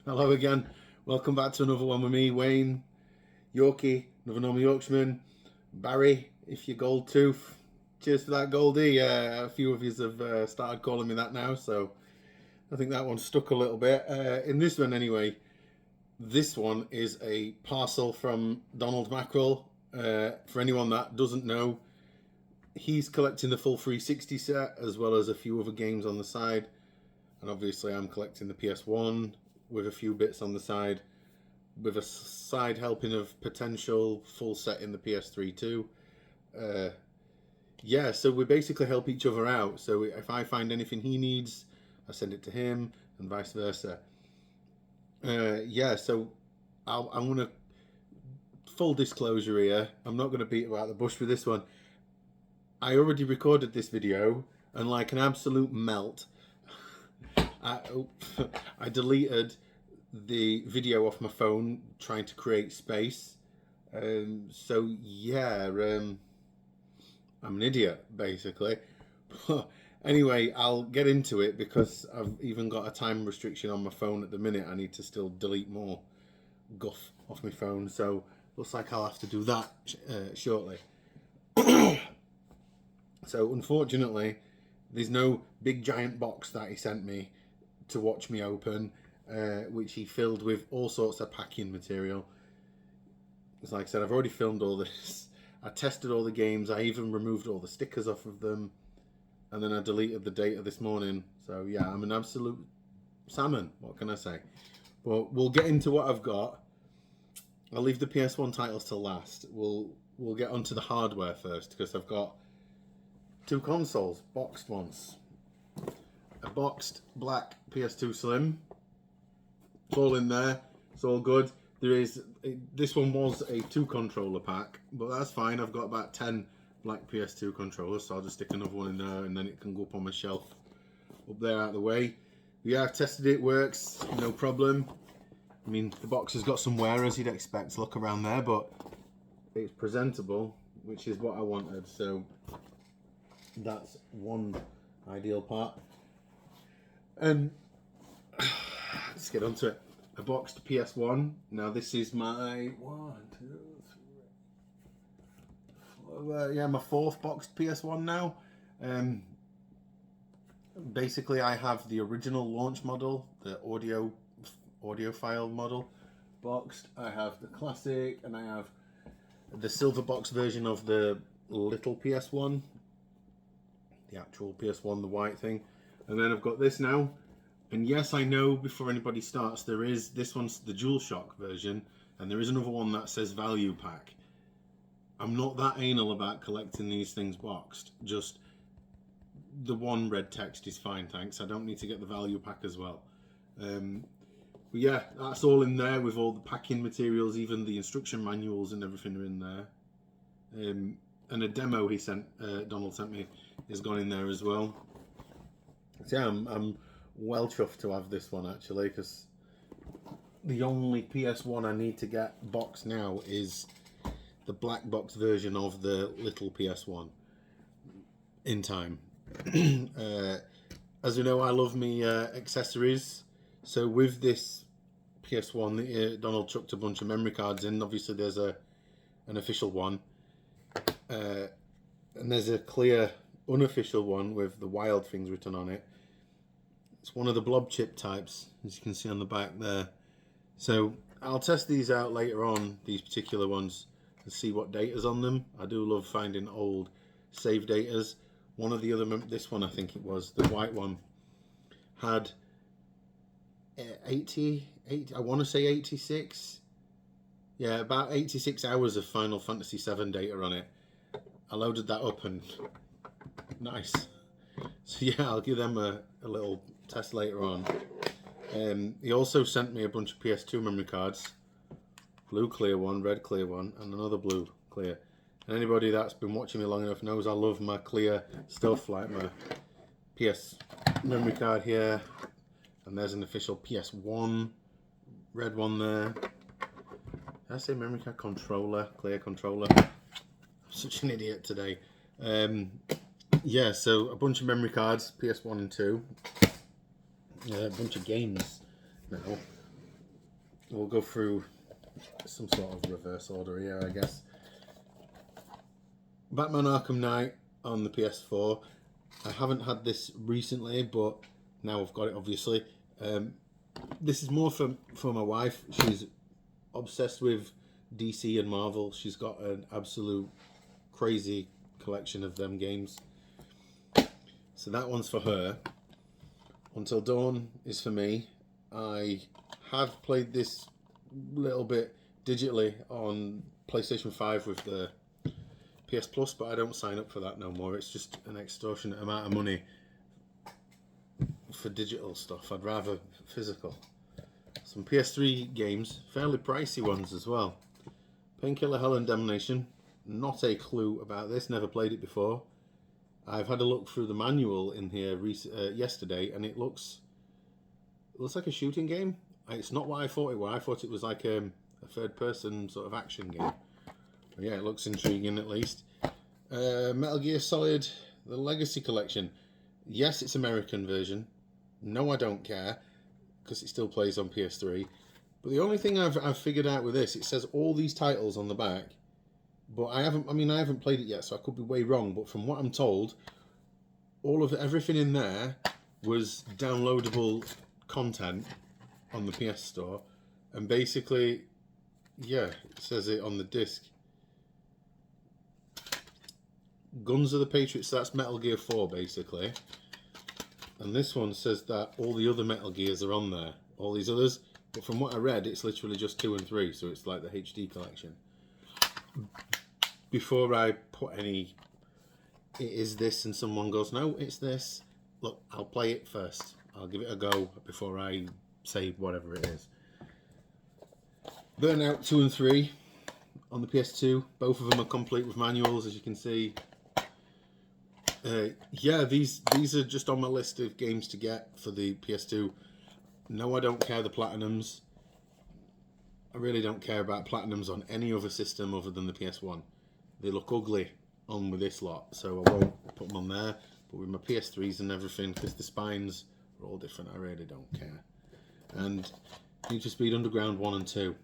Hello again. Welcome back to another one with me, Wayne, Yorkie, another normal Yorkshireman, Barry, if you're gold tooth. Cheers for that, Goldie. A few of you have started calling me that now, so I think that one stuck a little bit. In this one, anyway, this one is a parcel from Donald Mackerel. For anyone that doesn't know, he's collecting the full 360 set as well as a few other games on the side. And obviously, I'm collecting the PS1 with a few bits on the side, with a side helping of potential full set in the PS3 too. So we basically help each other out. So if I find anything he needs, I send it to him, and vice versa. So I'm gonna full disclosure here. I'm not gonna beat about the bush with this one. I already recorded this video, and like an absolute melt, I deleted the video off my phone trying to create space. I'm an idiot basically. Anyway, I'll get into it because I've even got a time restriction on my phone at the minute. I need to still delete more guff off my phone, so looks like I'll have to do that shortly. So unfortunately, there's no big giant box that he sent me to watch me open, which he filled with all sorts of packing material. It's like I said, I've already filmed all this. I tested all the games. I even removed all the stickers off of them, and then I deleted the data this morning. So yeah, I'm an absolute salmon. What can I say? But we'll get into what I've got. I'll leave the PS1 titles till last. We'll get onto the hardware first because I've got two consoles, boxed ones. A boxed black PS2 Slim. It's all in there. It's all good. This one was a 2 controller pack, but that's fine. I've got about 10 black PS2 controllers, so I'll just stick another one in there and then it can go up on my shelf up there out of the way. Yeah, I've tested it, works, no problem. I mean, the box has got some wear as you'd expect. Look around there, but it's presentable, which is what I wanted. So that's one ideal part. And let's get onto it. A boxed PS1. Now this is my my fourth boxed PS1 now. Basically, I have the original launch model, the audiophile model, boxed. I have the classic, and I have the silver box version of the little PS1, the actual PS1, the white thing, and then I've got this now. And yes, I know before anybody starts, this one's the DualShock version, and there is another one that says value pack. I'm not that anal about collecting these things boxed. Just the one red text is fine, thanks. I don't need to get the value pack as well. But yeah, that's all in there with all the packing materials, even the instruction manuals and everything are in there. And a demo Donald sent me, has gone in there as well. So yeah, I'm well chuffed to have this one actually, because the only PS1 I need to get boxed now is the black box version of the little PS1 in time. As you know, I love me accessories, so with this PS1 Donald chucked a bunch of memory cards in. Obviously there's an official one, and there's a clear unofficial one with the wild things written on it. It's one of the blob chip types, as you can see on the back there. So I'll test these out later on, these particular ones, and see what data's on them. I do love finding old save datas. One of the other, this one I think it was, the white one, had 80, I want to say 86. Yeah, about 86 hours of Final Fantasy VII data on it. I loaded that up and nice. So yeah, I'll give them a little test later on. He also sent me a bunch of PS2 memory cards. Blue clear one, red clear one, and another blue clear. And anybody that's been watching me long enough knows I love my clear stuff, like my PS memory card here. And there's an official PS1 red one there. Did I say memory card? Controller, clear controller. I'm such an idiot today. Yeah, so a bunch of memory cards, PS1 and 2. A bunch of games now. we'll go through some sort of reverse order here, I guess. Batman Arkham Knight on the PS4. I haven't had this recently, but now I've got it, obviously. This is more for my wife. She's obsessed with DC and Marvel. She's got an absolute crazy collection of them games. So that one's for her. Until Dawn is for me. I have played this little bit digitally on PlayStation 5 with the PS Plus, but I don't sign up for that no more. It's just an extortionate amount of money for digital stuff. I'd rather physical. Some PS3 games, fairly pricey ones as well. Painkiller Hell and Damnation. Not a clue about this, never played it before. I've had a look through the manual in here yesterday, and it looks like a shooting game. It's not what I thought it was. I thought it was like a third-person sort of action game. But yeah, it looks intriguing at least. Metal Gear Solid, the Legacy Collection. Yes, it's American version. No, I don't care, because it still plays on PS3. But the only thing I've figured out with this, it says all these titles on the back, but I haven't played it yet, so I could be way wrong. But from what I'm told, everything in there was downloadable content on the PS Store, and basically, yeah, it says it on the disc. Guns of the Patriots, that's Metal Gear 4 basically. And this one says that all the other Metal Gears are on there, all these others. But from what I read, it's literally just 2 and 3, so it's like the HD collection. Before I put any, it is this, and someone goes, no, it's this. Look, I'll play it first. I'll give it a go before I say whatever it is. Burnout 2 and 3 on the PS2. Both of them are complete with manuals, as you can see. Yeah, these are just on my list of games to get for the PS2. No, I don't care the Platinums. I really don't care about Platinums on any other system other than the PS1. They look ugly on with this lot, so I won't put them on there. But with my PS3s and everything, because the spines are all different, I really don't care. And Need for Speed Underground 1 and 2.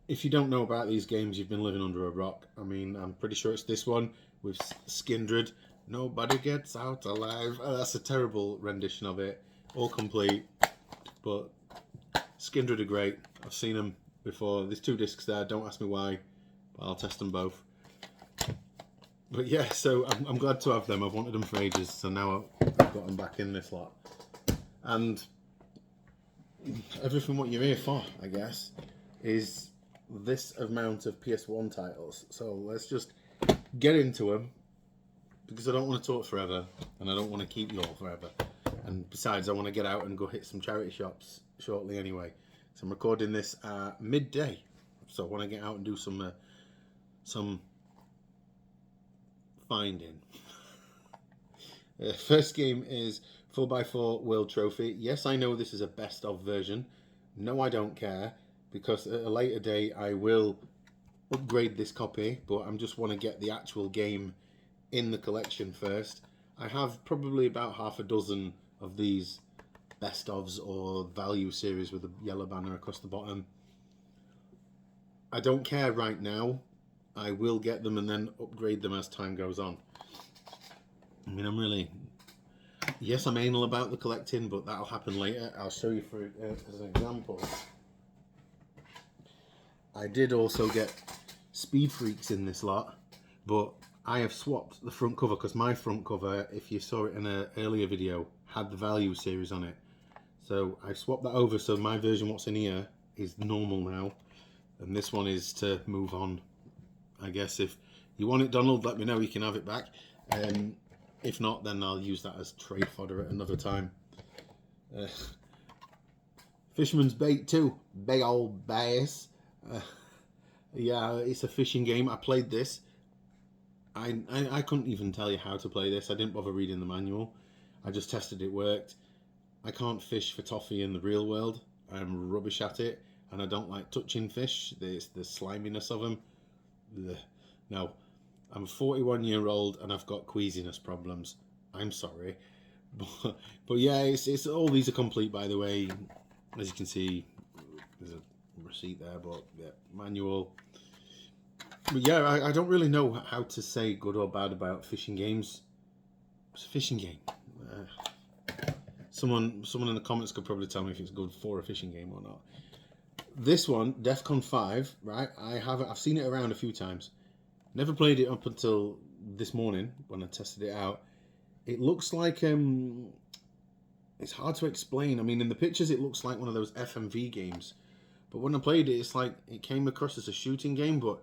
If you don't know about these games, you've been living under a rock. I mean, I'm pretty sure it's this one with Skindred. Nobody gets out alive. Oh, that's a terrible rendition of it. All complete. But Skindred are great. I've seen them before. There's 2 discs there. Don't ask me why. But I'll test them both. But yeah, so I'm glad to have them. I've wanted them for ages. So now I've got them back in this lot. And everything what you're here for, I guess, is this amount of PS1 titles. So let's just get into them, because I don't want to talk forever, and I don't want to keep you all forever. And besides, I want to get out and go hit some charity shops shortly anyway. So I'm recording this at midday, so I want to get out and do some finding. First game is 4x4 World Trophy. Yes, I know this is a best of version. No, I don't care, because at a later day I will upgrade this copy, but I just want to get the actual game in the collection first. I have probably about half a dozen of these best ofs or value series with a yellow banner across the bottom. I don't care right now. I will get them and then upgrade them as time goes on. I mean, yes, I'm anal about the collecting, but that'll happen later. I'll show you for as an example. I did also get Speed Freaks in this lot, but I have swapped the front cover, because my front cover, if you saw it in an earlier video, had the value series on it. So I swapped that over, so my version what's in here is normal now, and this one is to move on. I guess if you want it, Donald, let me know, you can have it back. If not, then I'll use that as trade fodder at another time. Fisherman's Bait 2, big old bass. Yeah, it's a fishing game. I played this. I couldn't even tell you how to play this. I didn't bother reading the manual. I just tested it worked. I can't fish for toffee in the real world. I'm rubbish at it, and I don't like touching fish. There's the sliminess of them. Ugh. No, I'm 41-year-old and I've got queasiness problems. I'm sorry, but yeah, it's all these are complete, by the way. As you can see, there's a receipt there, but yeah, manual. But yeah, I don't really know how to say good or bad about fishing games. It's a fishing game. Someone in the comments could probably tell me if it's good for a fishing game or not. This one, DEFCON 5, right? I've seen it around a few times. Never played it up until this morning when I tested it out. It looks like it's hard to explain. I mean, in the pictures it looks like one of those FMV games, but when I played it, it's like it came across as a shooting game. But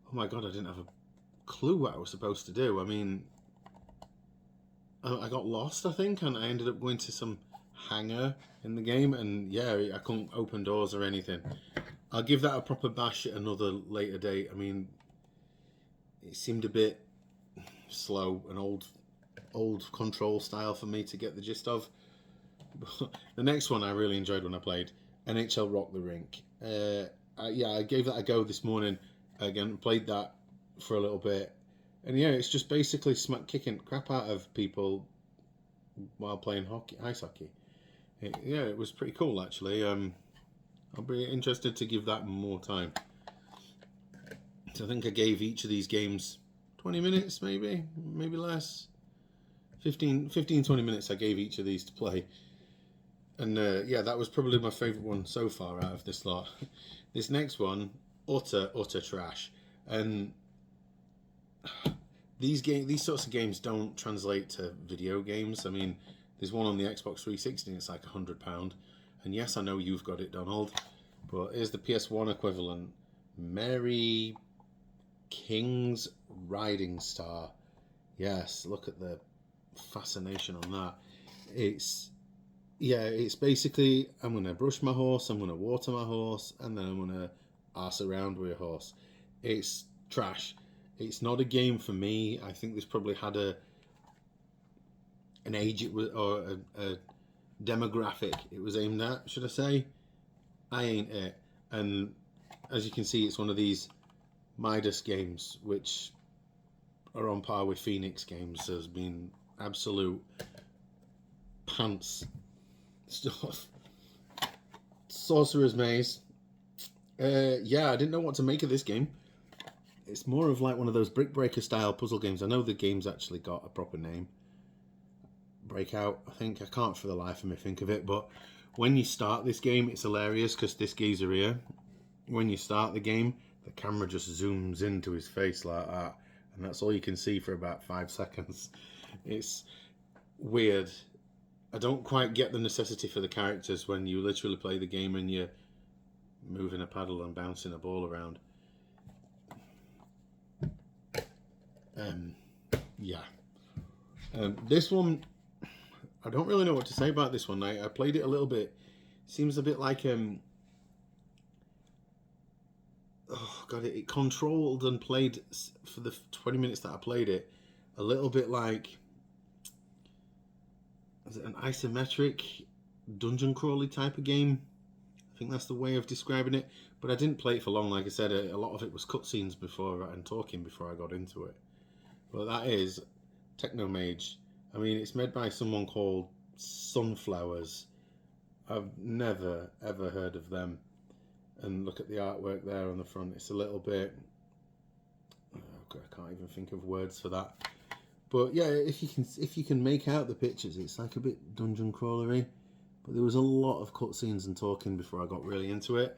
oh my god, I didn't have a clue what I was supposed to do. I mean, I got lost, I think, and I ended up going to some hangar in the game, and yeah, I couldn't open doors or anything. I'll give that a proper bash at another later date. I mean, it seemed a bit slow and old control style for me to get the gist of. The next one I really enjoyed when I played, NHL Rock the Rink. Yeah, I gave that a go this morning. Again, played that for a little bit. And yeah, it's just basically kicking crap out of people while playing ice hockey. Yeah, it was pretty cool actually. I'll be interested to give that more time. So I think I gave each of these games 20 minutes, maybe less. 15, 20 minutes I gave each of these to play. And yeah, that was probably my favourite one so far out of this lot. This next one, utter trash. And these sorts of games don't translate to video games. I mean, there's one on the Xbox 360 and it's like £100. And yes, I know you've got it, Donald. But here's the PS1 equivalent. Mary King's Riding Star. Yes, look at the fascination on that. It's basically, I'm going to brush my horse, I'm going to water my horse, and then I'm going to arse around with a horse. It's trash. It's not a game for me. I think this probably had an age it was, or a demographic it was aimed at, should I say. I ain't it. And as you can see, it's one of these Midas games, which are on par with Phoenix games as being absolute pants stuff. Sorcerer's Maze. Yeah, I didn't know what to make of this game. It's more of like one of those Brick Breaker style puzzle games. I know the game's actually got a proper name. Breakout, I think. I can't for the life of me think of it. But when you start this game, it's hilarious because this geezer here, when you start the game, the camera just zooms into his face like that. And that's all you can see for about 5 seconds. It's weird. I don't quite get the necessity for the characters when you literally play the game and you're moving a paddle and bouncing a ball around. Yeah. This one, I don't really know what to say about this one. I played it a little bit. Seems a bit like oh god, it controlled and played for the 20 minutes that I played it a little bit like, is it an isometric dungeon crawly type of game? I think that's the way of describing it. But I didn't play it for long. Like I said, a lot of it was cutscenes before and talking before I got into it. But that is Technomage. I mean, it's made by someone called Sunflowers. I've never ever heard of them. And look at the artwork there on the front. It's a little bit, I can't even think of words for that. But yeah, if you can make out the pictures, it's like a bit dungeon crawlery. But there was a lot of cutscenes and talking before I got really into it.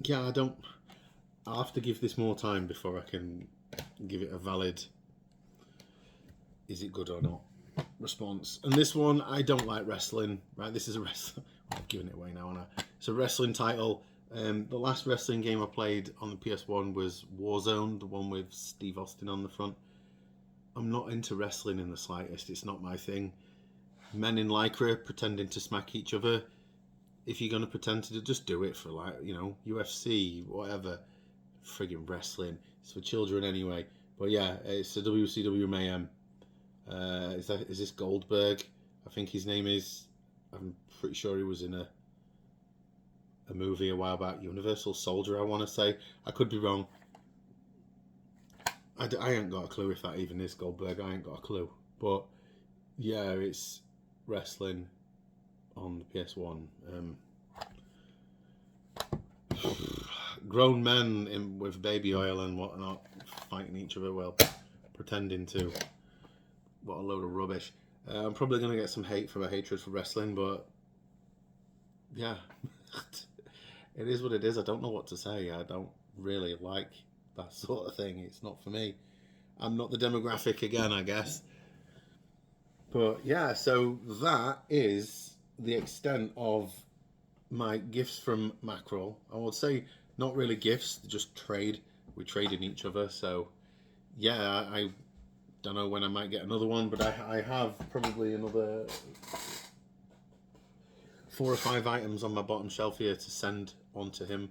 Yeah, I'll have to give this more time before I can give it a valid, is it good or not, response. And this one, I don't like wrestling. Right, this is a wrestling. I've given it away now, haven't I? It's a wrestling title. The last wrestling game I played on the PS1 was Warzone, the one with Steve Austin on the front. I'm not into wrestling in the slightest. It's not my thing. Men in lycra pretending to smack each other. If you're going to pretend to just do it for, like, you know, UFC, whatever. Friggin' wrestling. It's for children anyway. But yeah, it's a WCW Mayhem. Is this Goldberg? I think his name is. I'm pretty sure he was in a movie a while back. Universal Soldier, I want to say. I could be wrong. I ain't got a clue if that even is Goldberg. I ain't got a clue. But yeah, it's wrestling. on the PS1. Grown men with baby oil and whatnot fighting each other while pretending to. What a load of rubbish. I'm probably going to get some hate for my hatred for wrestling, but yeah, it is what it is. I don't know what to say. I don't really like that sort of thing. It's not for me. I'm not the demographic again, I guess. But yeah, so that is the extent of my gifts from Mackerel. I would say not really gifts, just trade. We trade in each other. So yeah, I don't know when I might get another one, but I have probably another 4 or 5 items on my bottom shelf here to send on to him.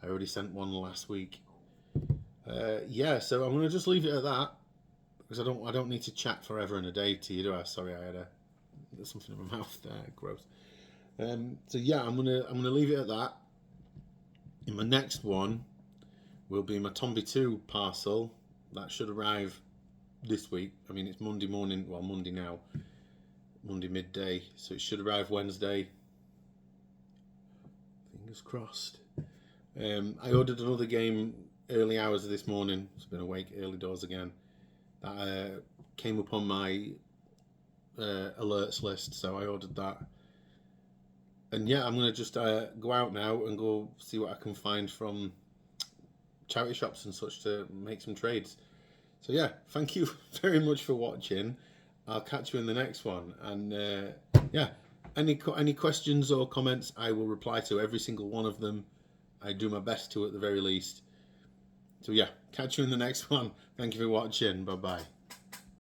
I already sent one last week. Yeah, so I'm gonna just leave it at that because I don't need to chat forever and a day to you, do I? Sorry, I had something in my mouth there. Gross. So yeah, I'm gonna leave it at that. In my next one will be my Tombi 2 parcel that should arrive this week. I mean, it's Monday morning. Well, Monday now. Monday midday, so it should arrive Wednesday. Fingers crossed. I ordered another game early hours of this morning. It's been awake early doors again. That came up on my alerts list, so I ordered that. And yeah, I'm gonna just go out now and go see what I can find from charity shops and such to make some trades. So yeah, thank you very much for watching. I'll catch you in the next one. And yeah, any questions or comments, I will reply to every single one of them. I do my best to at the very least. So yeah, catch you in the next one. Thank you for watching. Bye bye.